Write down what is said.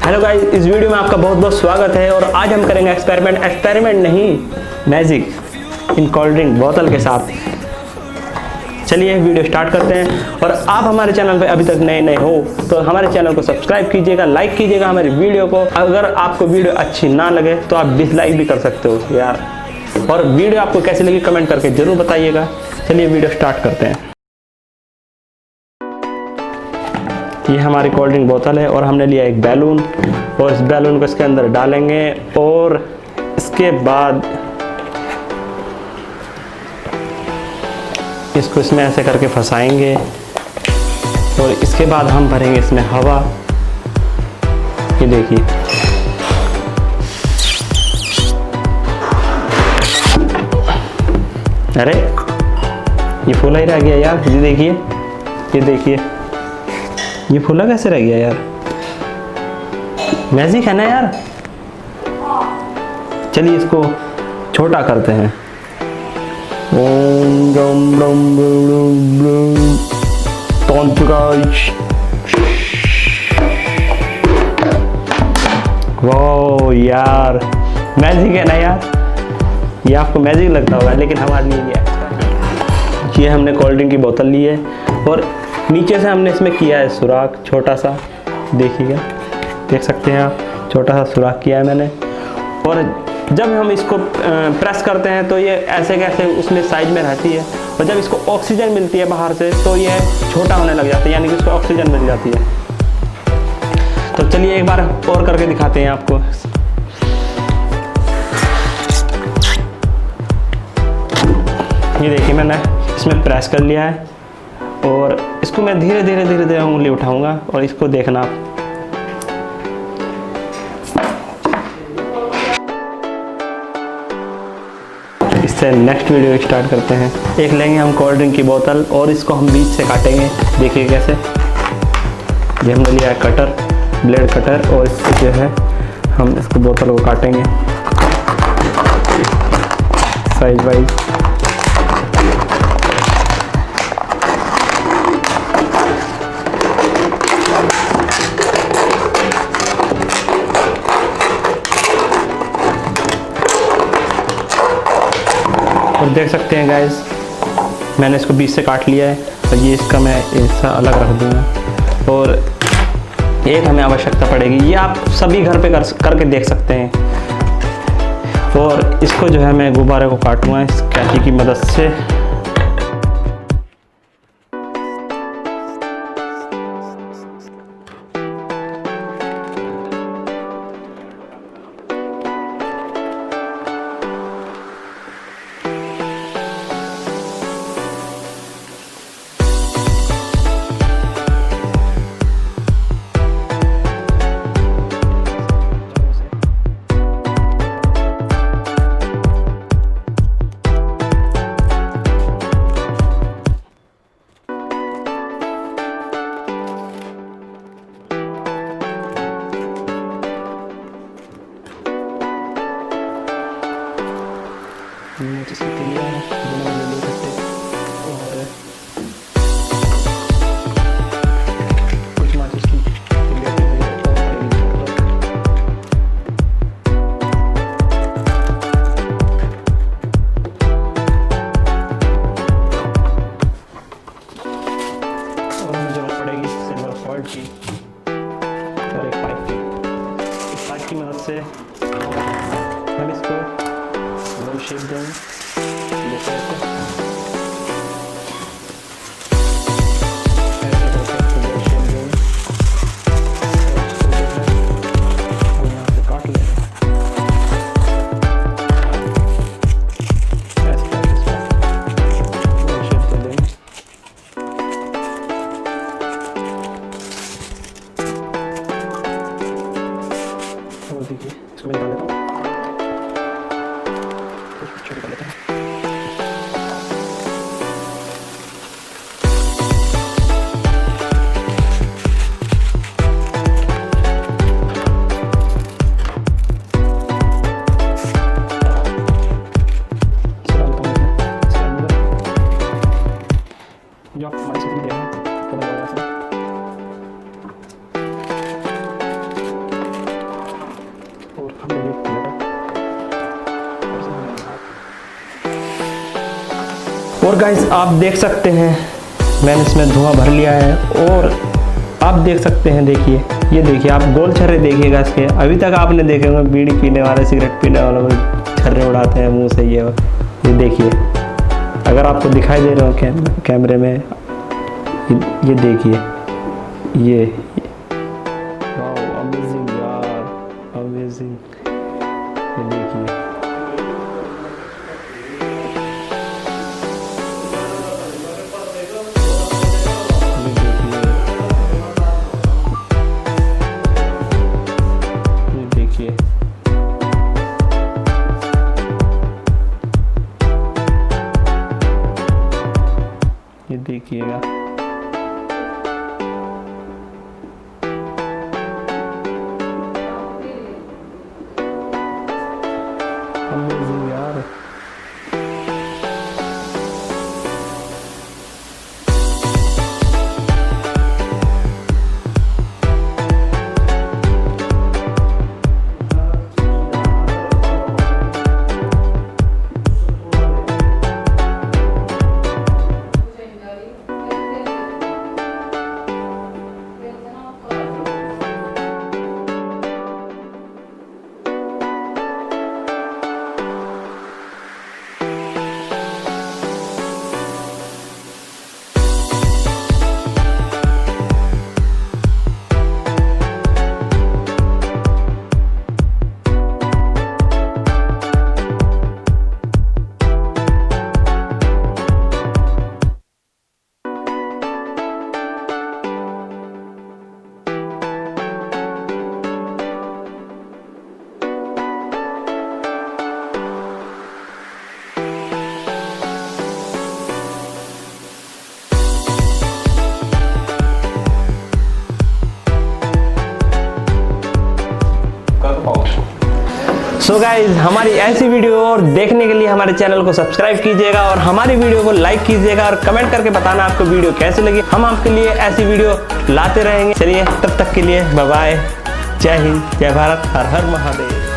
Hello guys, इस video में आपका बहुत बहुत स्वागत है। और आज हम करेंगे एक्सपेरिमेंट नहीं, मैजिक इन कोल्ड ड्रिंक बोतल के साथ। चलिए वीडियो स्टार्ट करते हैं। और आप हमारे चैनल पे अभी तक नए हो तो हमारे चैनल को सब्सक्राइब कीजिएगा, लाइक कीजिएगा हमारी वीडियो को। अगर आपको वीडियो अच्छी ना लगे तो आप डिसलाइक भी कर सकते हो यार। और वीडियो आपको कैसी लगी कमेंट करके जरूर बताइएगा। चलिए वीडियो स्टार्ट करते हैं। ये हमारी कोल्ड ड्रिंक बोतल है और हमने लिया एक बैलून और इस बैलून को इसके अंदर डालेंगे और इसके बाद इसको इसमें ऐसे करके फंसाएंगे और इसके बाद हम भरेंगे इसमें हवा। ये देखिए, अरे ये फूला ही रह गया यार। ये देखिए, ये देखिए, ये फूला कैसे रह गया यार। मैजिक है ना यार। चलिए इसको छोटा करते हैं। वाह यार, मैजिक है ना यार। ये आपको मैजिक लगता होगा लेकिन हमारे लिए ये हमने कोल्ड ड्रिंक की बोतल ली है और नीचे से हमने इसमें किया है सुराख छोटा सा। देखिएगा, देख सकते हैं आप, छोटा सा सुराख किया है मैंने। और जब हम इसको प्रेस करते हैं तो ये ऐसे कैसे उसमें साइज में रहती है और जब इसको ऑक्सीजन मिलती है बाहर से तो ये छोटा होने लग जाता है, यानी कि इसको ऑक्सीजन मिल जाती है। तो चलिए एक बार और करके दिखाते हैं आपको। ये देखिए, मैंने इसमें प्रेस कर लिया है और इसको मैं धीरे धीरे उंगली उठाऊंगा और इसको देखना आप। इससे नेक्स्ट वीडियो स्टार्ट करते हैं। एक लेंगे हम कोल्ड ड्रिंक की बोतल और इसको हम बीच से काटेंगे। देखिए कैसे। ये हमने लिया है कटर, ब्लेड कटर, और इससे जो है हम इसको बोतल को काटेंगे साइज वाइज। और देख सकते हैं गाइस, मैंने इसको बीच से काट लिया है और ये इसका मैं ऐसा अलग रख दूँगा। और एक हमें आवश्यकता पड़ेगी, ये आप सभी घर पे करके देख सकते हैं। और इसको जो है मैं गुब्बारे को काटूँगा इस कैंची की मदद से। जिसको लिया है बिना ले सकते और कुछ माचिस की और हमें जरूरत पड़ेगी सिल्वर फॉइल की और एक पाइप की। इस पाइप की मदद से हम इसको शेप देंगे। देखिए, इसको मैं निकाल देता हूँ। छोटे कर लेते हैं। और गाइस आप देख सकते हैं मैंने इसमें धुआं भर लिया है और आप देख सकते हैं, देखिए ये देखिए, आप गोल छर्रे देखिएगा इसके। अभी तक आपने देखे होंगे बीड़ी पीने वाले, सिगरेट पीने वाले छर्रे उड़ाते हैं मुंह से, ये देखिए, अगर आपको दिखाई दे रहे हो कैमरे में, ये देखिए, ये वाओ अमेजिंग यार, अमेजिंग। ये देखिए ये देखिएगा, अमेजिंग यार। सो गाइज हमारी ऐसी वीडियो और देखने के लिए हमारे चैनल को सब्सक्राइब कीजिएगा और हमारी वीडियो को लाइक कीजिएगा और कमेंट करके बताना आपको वीडियो कैसी लगी। हम आपके लिए ऐसी वीडियो लाते रहेंगे। चलिए तब तक के लिए बाय बाय, जय हिंद, जय भारत, हर हर महादेव।